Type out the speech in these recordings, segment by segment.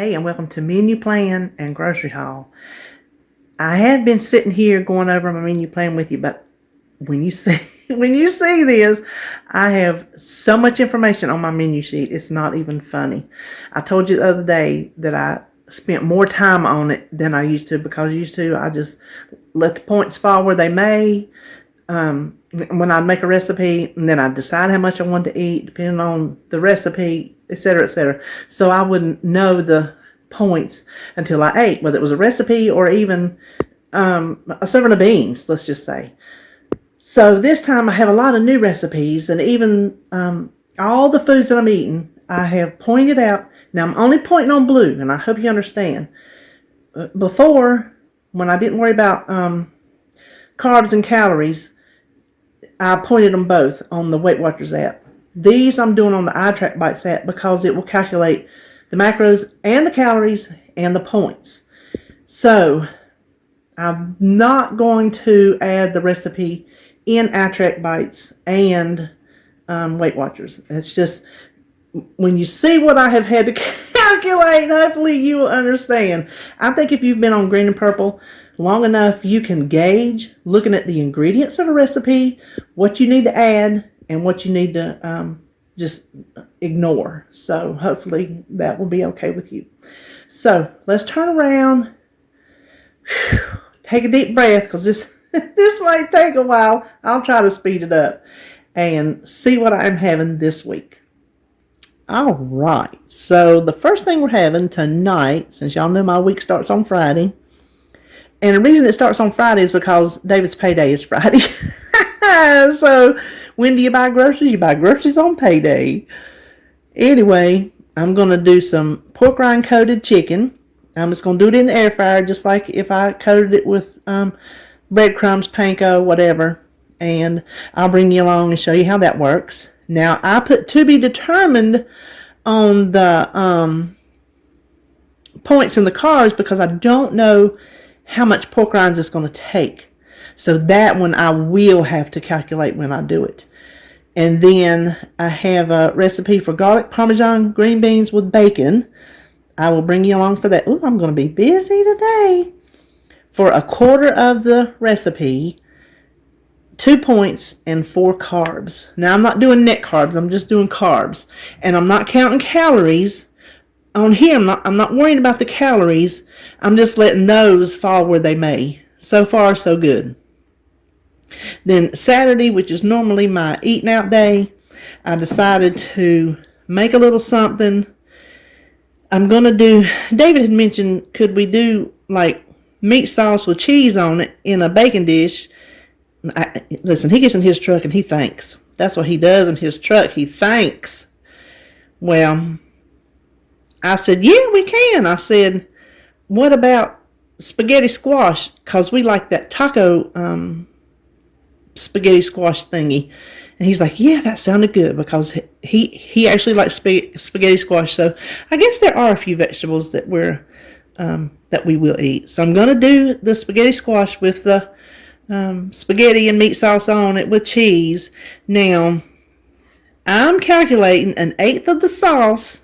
Hey, and welcome to Menu Plan and Grocery Haul. I have been sitting here going over my menu plan with you, but when you see this, I have so much information on my menu sheet. It's not even funny. I told you the other day that I spent more time on it than I used to, because used to I just let the points fall where they may. When I'd make a recipe, and then I'd decide how much I wanted to eat depending on the recipe, etc., etc. So I wouldn't know the points until I ate, whether it was a recipe or even a serving of beans, let's just say. So this time I have a lot of new recipes, and even all the foods that I'm eating, I have pointed out. Now I'm only pointing on blue, and I hope you understand. Before, when I didn't worry about carbs and calories, I pointed them both on the Weight Watchers app. These I'm doing on the iTrack Bites app because it will calculate the macros and the calories and the points. So I'm not going to add the recipe in iTrack Bites and Weight Watchers. It's just, when you see what I have had to calculate, hopefully you will understand. I think if you've been on Green and Purple long enough, you can gauge, looking at the ingredients of a recipe, what you need to add and what you need to just ignore. So hopefully that will be okay with you. So let's turn around. Take a deep breath, because this might take a while. I'll try to speed it up and see what I'm having this week. All right. So the first thing we're having tonight, since y'all know my week starts on Friday, and the reason it starts on Friday is because David's payday is Friday. So when do you buy groceries? You buy groceries on payday. Anyway, I'm going to do some pork rind coated chicken. I'm just going to do it in the air fryer, just like if I coated it with breadcrumbs, panko, whatever. And I'll bring you along and show you how that works. Now, I put to be determined on the points and the carbs because I don't know how much pork rinds it's going to take. So that one I will have to calculate when I do it. And then I have a recipe for garlic parmesan green beans with bacon. I will bring you along for that. Ooh, I'm going to be busy today. For a quarter of the recipe, 2 points and 4 carbs. Now I'm not doing net carbs. I'm just doing carbs. And I'm not counting calories. On here, I'm not worrying about the calories. I'm just letting those fall where they may. So far, so good. Then Saturday, which is normally my eating out day, I decided to make a little something. I'm going to do, David had mentioned, could we do like meat sauce with cheese on it in a bacon dish? Listen, he gets in his truck and he thanks. That's what he does in his truck. He thanks. Well, I said, yeah, we can. I said, what about spaghetti squash? Because we like that taco spaghetti squash thingy. And he's like, yeah, that sounded good, because he actually likes spaghetti squash. So I guess there are a few vegetables that we will eat. So I'm going to do the spaghetti squash with the spaghetti and meat sauce on it with cheese. Now, I'm calculating 1/8 of the sauce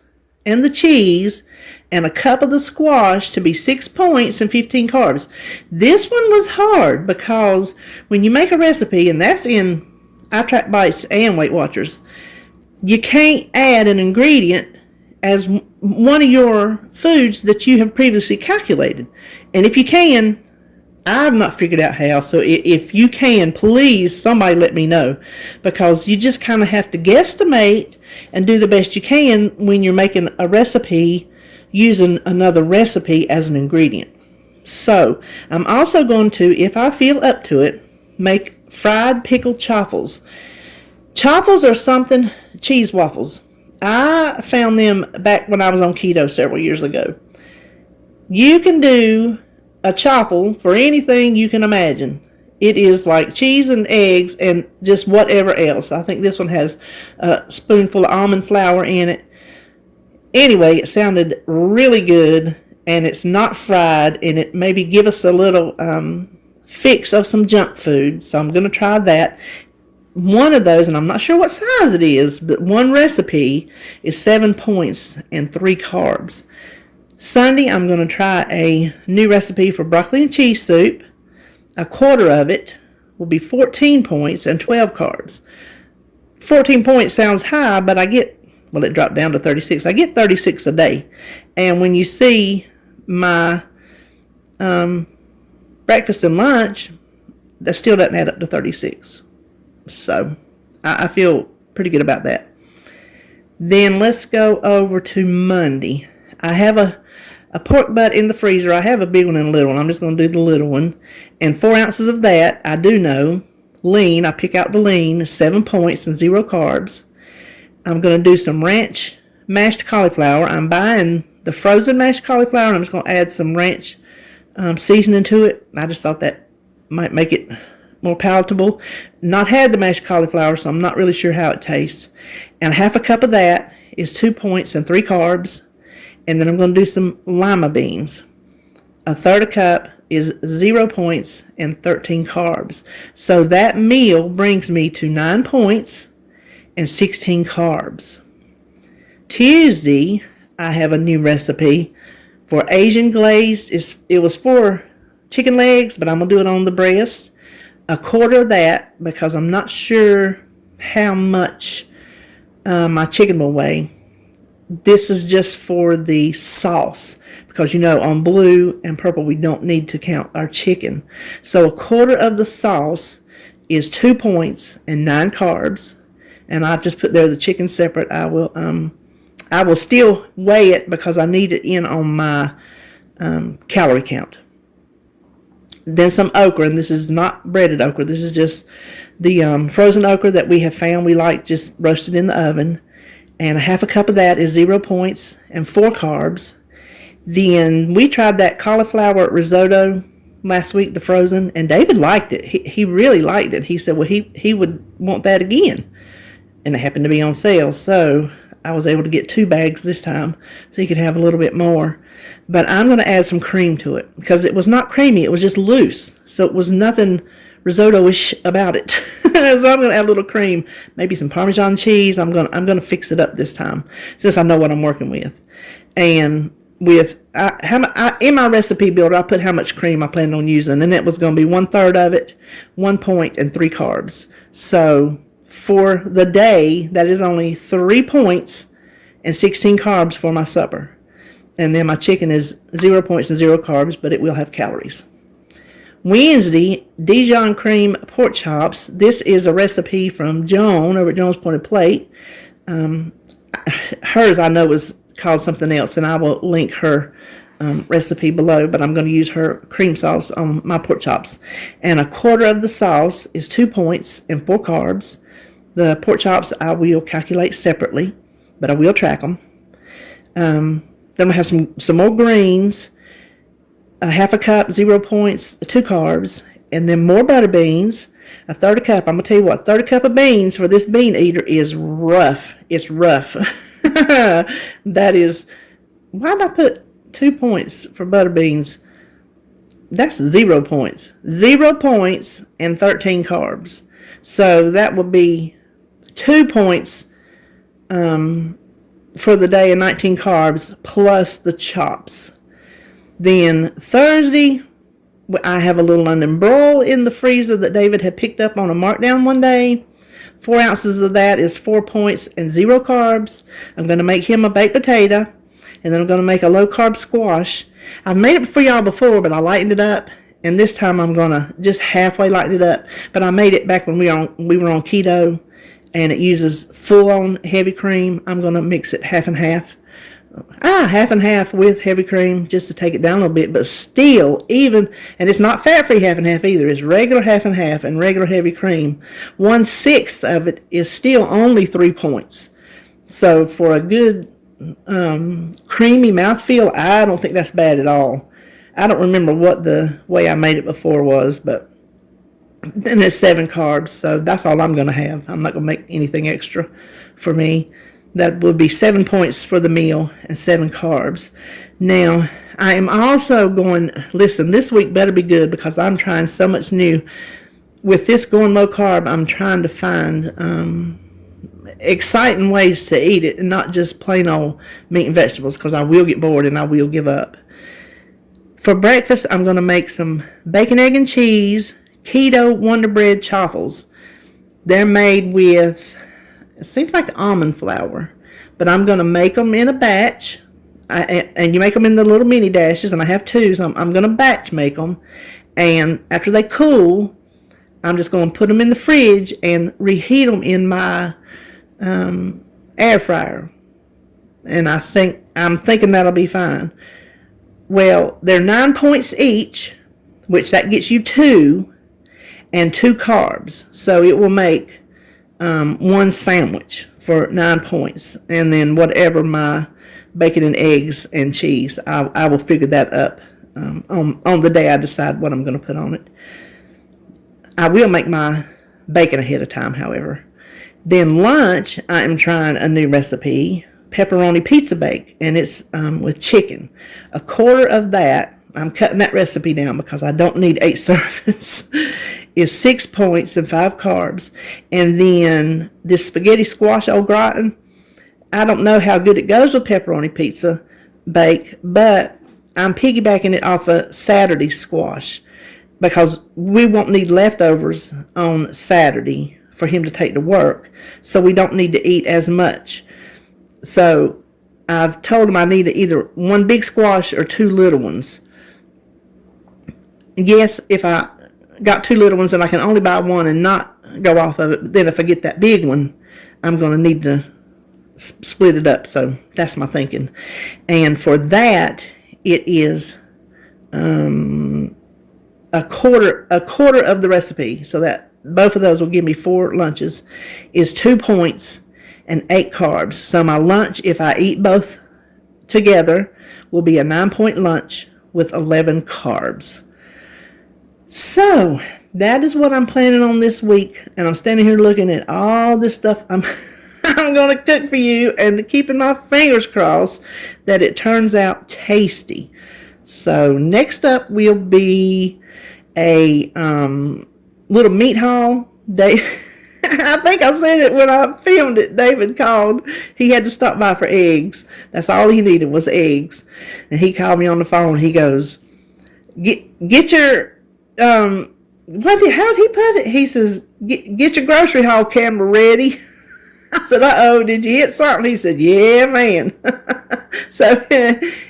and the cheese and a cup of the squash to be 6 points and 15 carbs. This one was hard because when you make a recipe, and that's in iTrack Bites and Weight Watchers, you can't add an ingredient as one of your foods that you have previously calculated. And if you can, I've not figured out how. So if you can, please, somebody let me know, because you just kind of have to guesstimate and do the best you can when you're making a recipe using another recipe as an ingredient. So I'm also going to, if I feel up to it, make fried pickled chaffles. Chaffles are something, cheese waffles. I found them back when I was on keto several years ago. You can do a chaffle for anything you can imagine. It is like cheese and eggs and just whatever else. I think this one has a spoonful of almond flour in it. Anyway, it sounded really good, and it's not fried, and it maybe give us a little fix of some junk food. So I'm going to try that. One of those, and I'm not sure what size it is, but one recipe is 7 points and 3 carbs. Sunday, I'm going to try a new recipe for broccoli and cheese soup. A quarter of it will be 14 points and 12 carbs. 14 points sounds high, but it dropped down to 36. I get 36 a day. And when you see my breakfast and lunch, that still doesn't add up to 36. So I feel pretty good about that. Then let's go over to Monday. I have a pork butt in the freezer. I have a big one and a little one. I'm just going to do the little one. And 4 ounces of that, I do know, lean. I pick out the lean, 7 points and 0 carbs. I'm going to do some ranch mashed cauliflower. I'm buying the frozen mashed cauliflower, and I'm just going to add some ranch seasoning to it. I just thought that might make it more palatable. Not had the mashed cauliflower, so I'm not really sure how it tastes. And half a cup of that is 2 points and 3 carbs. And then I'm going to do some lima beans. A third a cup is 0 points and 13 carbs. So that meal brings me to 9 points and 16 carbs. Tuesday, I have a new recipe for Asian glazed. It was for chicken legs, but I'm going to do it on the breast. A quarter of that, because I'm not sure how much my chicken will weigh. This is just for the sauce, because on blue and purple we don't need to count our chicken. So a quarter of the sauce is 2 points and 9 carbs, and I've just put there the chicken separate. I will still weigh it because I need it in on my calorie count. Then some okra, and this is not breaded okra. This is just the frozen okra that we have found we like just roasted in the oven. And a half a cup of that is 0 points and 4 carbs. Then we tried that cauliflower risotto last week, the frozen, and David liked it. He really liked it. He said, well, he would want that again. And it happened to be on sale, so I was able to get 2 bags this time, so he could have a little bit more. But I'm going to add some cream to it, because it was not creamy, it was just loose. So it was nothing risotto-ish about it. So I'm going to add a little cream, maybe some Parmesan cheese. I'm going to fix it up this time, since I know what I'm working with. And in my recipe builder, I put how much cream I planned on using, and it was going to be 1/3 of it, 1 point and 3 carbs. So for the day, that is only 3 points and 16 carbs for my supper. And then my chicken is 0 points and 0 carbs, but it will have calories. Wednesday, Dijon cream pork chops. This is a recipe from Joan over at Joan's Pointed Plate. Hers I know was called something else, and I will link her recipe below, but I'm going to use her cream sauce on my pork chops. And a quarter of the sauce is 2 points and 4 carbs. The pork chops I will calculate separately, but I will track them. Then we have some more greens. A half a cup, 0 points, 2 carbs, and then more butter beans, a third a cup. I'm going to tell you what, a third a cup of beans for this bean eater is rough. It's rough. That is, why did I put 2 points for butter beans? That's 0 points. 0 points and 13 carbs. So that would be 2 points for the day and 19 carbs plus the chops. Then Thursday, I have a little London broil in the freezer that David had picked up on a markdown one day. 4 ounces of that is 4 points and 0 carbs. I'm going to make him a baked potato, and then I'm going to make a low-carb squash. I've made it for y'all before, but I lightened it up, and this time I'm going to just halfway lighten it up. But I made it back when we were on keto, and it uses full-on heavy cream. I'm going to mix it half and half. Half and half with heavy cream just to take it down a little bit, but still, and it's not fat-free half and half either. It's regular half and half and regular heavy cream. 1/6 of it is still only 3 points. So for a good creamy mouthfeel, I don't think that's bad at all. I don't remember what the way I made it before was, but then it's 7 carbs, so that's all I'm going to have. I'm not going to make anything extra for me. That would be 7 points for the meal and 7 carbs. Now, I am also going, listen, this week better be good because I'm trying so much new. With this going low carb, I'm trying to find exciting ways to eat it and not just plain old meat and vegetables, because I will get bored and I will give up. For breakfast, I'm going to make some bacon, egg, and cheese keto Wonder Bread chaffles. They're made with, it seems like almond flour, but I'm going to make them in a batch. And you make them in the little mini dashes, and I have two, so I'm going to batch make them. And after they cool, I'm just going to put them in the fridge and reheat them in my air fryer. And I'm thinking that'll be fine. Well, they're 9 points each, which that gets you 2, and 2 carbs. So it will make one sandwich for 9 points, and then whatever my bacon and eggs and cheese, I will figure that up on the day I decide what I'm going to put on it. I will make my bacon ahead of time, however. Then lunch, I am trying a new recipe, pepperoni pizza bake, and it's with chicken. A quarter of that, I'm cutting that recipe down because I don't need 8 servings, is 6 points and 5 carbs. And then this spaghetti squash au gratin, I don't know how good it goes with pepperoni pizza bake, but I'm piggybacking it off of Saturday squash because we won't need leftovers on Saturday for him to take to work, so we don't need to eat as much. So I've told him I need either one big squash or 2 little ones. Yes, if I got 2 little ones and I can only buy one and not go off of it, but then if I get that big one, I'm going to need to split it up. So that's my thinking. And for that, it is a quarter of the recipe, so that both of those will give me 4 lunches, is 2 points and 8 carbs. So my lunch, if I eat both together, will be a 9-point lunch with 11 carbs. So that is what I'm planning on this week, and I'm standing here looking at all this stuff I'm going to cook for you and keeping my fingers crossed that it turns out tasty. So next up will be a little meat haul. I think I said it when I filmed it. David called. He had to stop by for eggs. That's all he needed was eggs. And he called me on the phone. He goes, get your how'd he put it? He says, get your grocery haul camera ready. I said, uh-oh, did you hit something? He said, yeah, man. So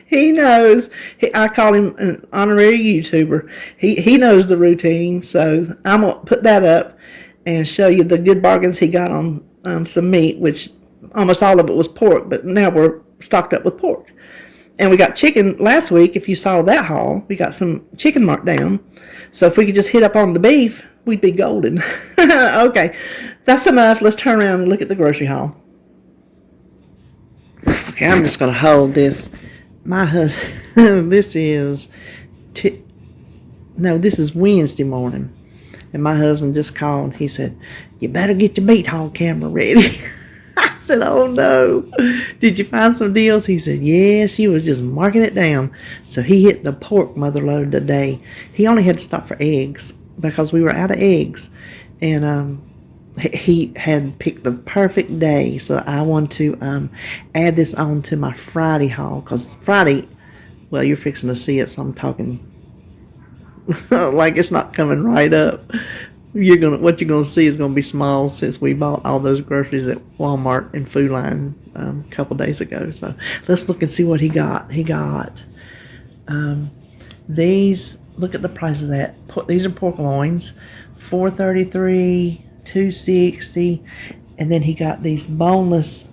he knows. I call him an honorary YouTuber. He knows the routine. So I'm going to put that up and show you the good bargains he got on some meat, which almost all of it was pork, but now we're stocked up with pork. And we got chicken last week. If you saw that haul, we got some chicken marked down. So if we could just hit up on the beef, we'd be golden. Okay, that's enough. Let's turn around and look at the grocery haul. Okay, I'm just going to hold this. My husband, this is Wednesday morning. And my husband just called. He said, you better get your meat haul camera ready. I said, oh no. Did you find some deals? He said, yes, he was just marking it down. So he hit the pork mother load today. He only had to stop for eggs because we were out of eggs. And he had picked the perfect day. So I want to add this on to my Friday haul. Because Friday, well, you're fixing to see it, so I'm talking like it's not coming right up. What you're gonna see is gonna be small since we bought all those groceries at Walmart and Food Line a couple days ago. So let's look and see what he got. He got these. Look at the price of that. These are pork loins, $4.33, $2.60, and then he got these boneless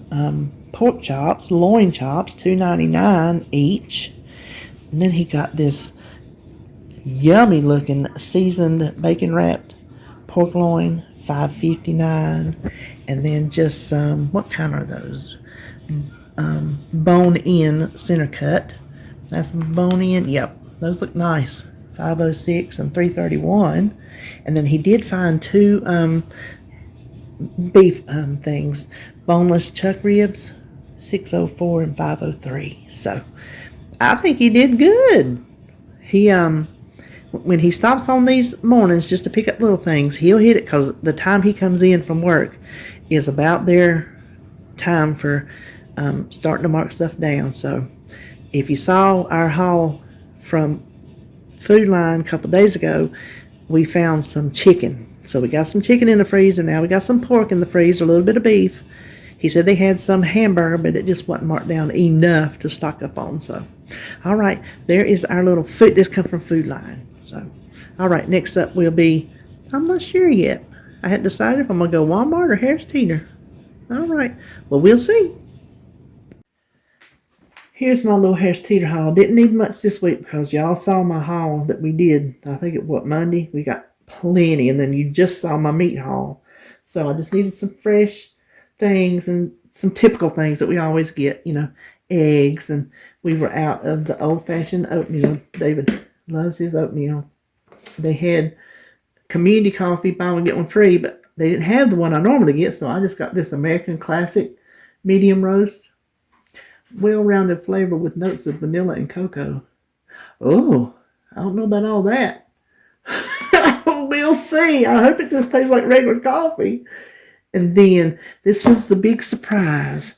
pork chops, loin chops, $2.99 each, and then he got this yummy looking seasoned bacon wrapped pork loin, $5.59, and then just some, what kind are those? Bone in center cut. That's bone in. Yep, those look nice. $5.06 and $3.31, and then he did find 2 beef things, boneless chuck ribs, $6.04 and $5.03. So I think he did good. He when he stops on these mornings just to pick up little things, he'll hit it because the time he comes in from work is about there time for starting to mark stuff down. So if you saw our haul from Food Line a couple days ago, we found some chicken. So we got some chicken in the freezer. Now we got some pork in the freezer, a little bit of beef. He said they had some hamburger, but it just wasn't marked down enough to stock up on. So, all right, there is our little food. This comes from Food Line. So, all right, next up will be, I'm not sure yet. I hadn't decided if I'm going to go Walmart or Harris Teeter. All right, well, we'll see. Here's my little Harris Teeter haul. Didn't need much this week because y'all saw my haul that we did. I think it was Monday. We got plenty, and then you just saw my meat haul. So I just needed some fresh things and some typical things that we always get, eggs, and we were out of the old-fashioned oatmeal. David loves his oatmeal. They had community coffee, buy one get one free, but they didn't have the one I normally get, so I just got this American Classic medium roast, well-rounded flavor with notes of vanilla and cocoa. Oh, I don't know about all that. We'll see. I hope it just tastes like regular coffee. And then, this was the big surprise.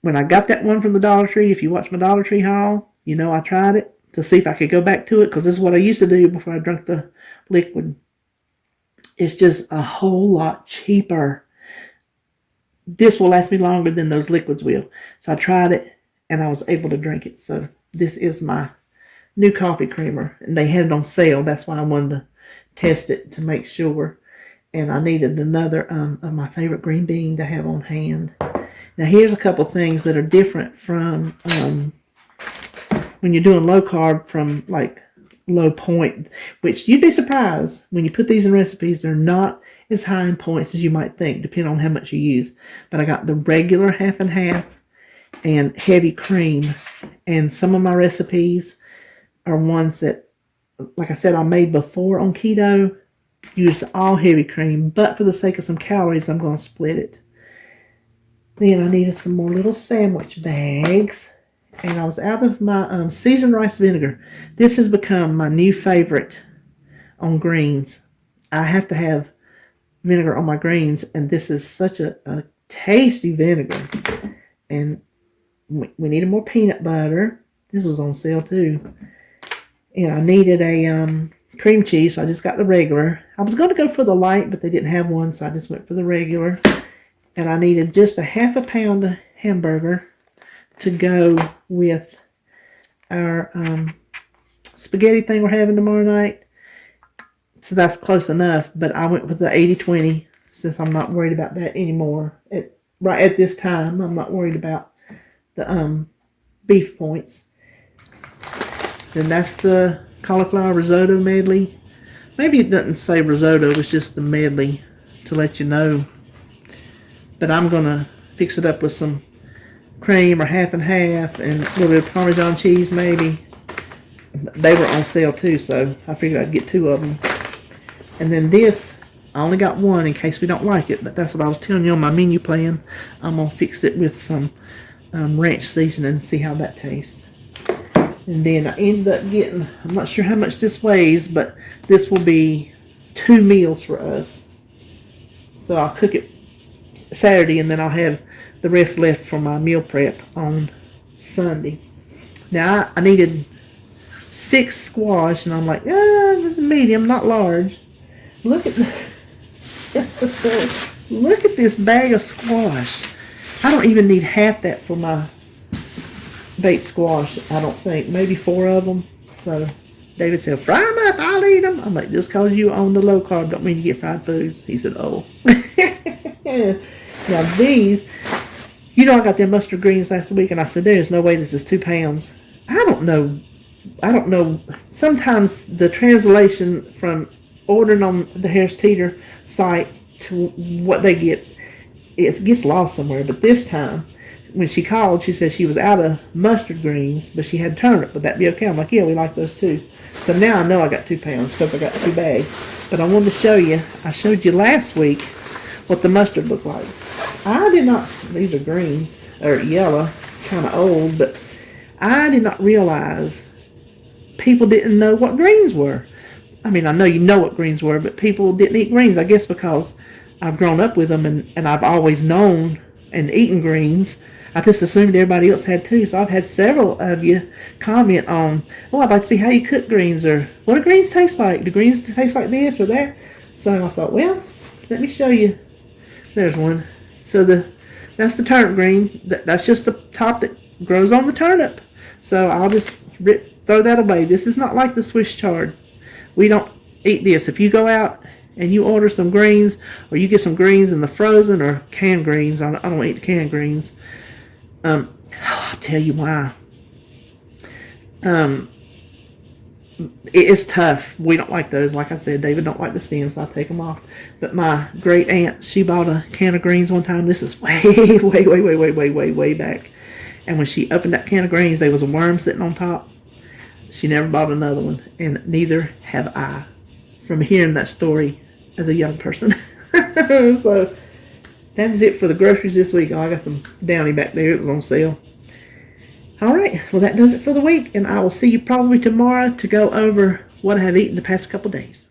When I got that one from the Dollar Tree, if you watch my Dollar Tree haul, I tried it to see if I could go back to it, because this is what I used to do before I drank the liquid. It's just a whole lot cheaper. This will last me longer than those liquids will. So I tried it, and I was able to drink it. So this is my new coffee creamer, and they had it on sale. That's why I wanted to test it to make sure. And I needed another of my favorite green bean to have on hand. Now here's a couple things that are different from when you're doing low carb from like low point, which you'd be surprised when you put these in recipes. They're not as high in points as you might think, depending on how much you use. But I got the regular half and half and heavy cream. And some of my recipes are ones that, like I said, I made before on keto. Use all heavy cream, but for the sake of some calories, I'm going to split it. Then I needed some more little sandwich bags, and I was out of my seasoned rice vinegar. This has become my new favorite on greens. I have to have vinegar on my greens, and this is such a tasty vinegar. And we needed more peanut butter. This was on sale too. And I needed a cream cheese, so I just got the regular. I was going to go for the light, but they didn't have one, so I just went for the regular. And I needed just a half a pound of hamburger to go with our spaghetti thing we're having tomorrow night. So that's close enough, but I went with the 80-20 since I'm not worried about that anymore. Right at this time, I'm not worried about the beef points. Then that's the cauliflower risotto medley. Maybe it doesn't say risotto, it's just the medley to let you know. But I'm going to fix it up with some cream or half and half and a little bit of Parmesan cheese maybe. They were on sale too, so I figured I'd get two of them. And then this, I only got one in case we don't like it, but that's what I was telling you on my menu plan. I'm going to fix it with some ranch seasoning and see how that tastes. And then I ended up getting, I'm not sure how much this weighs, but this will be 2 meals for us. So I'll cook it Saturday, and then I'll have the rest left for my meal prep on Sunday. Now, I needed 6 squash, and I'm like, this is medium, not large. Look at look at this bag of squash. I don't even need half that for my baked squash, I don't think. Maybe 4 of them. So David said, fry them up, I'll eat them. I'm like, just because you own the low carb don't mean you get fried foods. He said, oh. Now these, I got them mustard greens last week, and I said, there's no way this is 2 pounds. I don't know. Sometimes the translation from ordering on the Harris Teeter site to what they get, it gets lost somewhere. But this time, when she called, she said she was out of mustard greens, but she had turnip. Would that be okay? I'm like, yeah, we like those too. So now I know I got 2 pounds because I got 2 bags. But I wanted to show you, I showed you last week what the mustard looked like. I did not, these are green, or yellow, kind of old, but I did not realize people didn't know what greens were. I mean, I know you know what greens were, but people didn't eat greens, I guess because I've grown up with them, and I've always known and eating greens. I just assumed everybody else had too. So I've had several of you comment on, oh, I'd like to see how you cook greens, or what do greens taste like? Do greens taste like this or that? So I thought, well, let me show you. There's one. So that's the turnip green. That's just the top that grows on the turnip. So I'll just throw that away. This is not like the Swiss chard. We don't eat this. If you go out and you order some greens, or you get some greens in the frozen or canned greens, I don't eat the canned greens. I'll tell you why. It's tough. We don't like those. Like I said, David don't like the stems, so I take them off. But my great aunt, she bought a can of greens one time. This is way back. And when she opened that can of greens, there was a worm sitting on top. She never bought another one, and neither have I, from hearing that story as a young person. So that was it for the groceries this week. Oh, I got some Downy back there. It was on sale. All right. Well, that does it for the week, and I will see you probably tomorrow to go over what I have eaten the past couple days.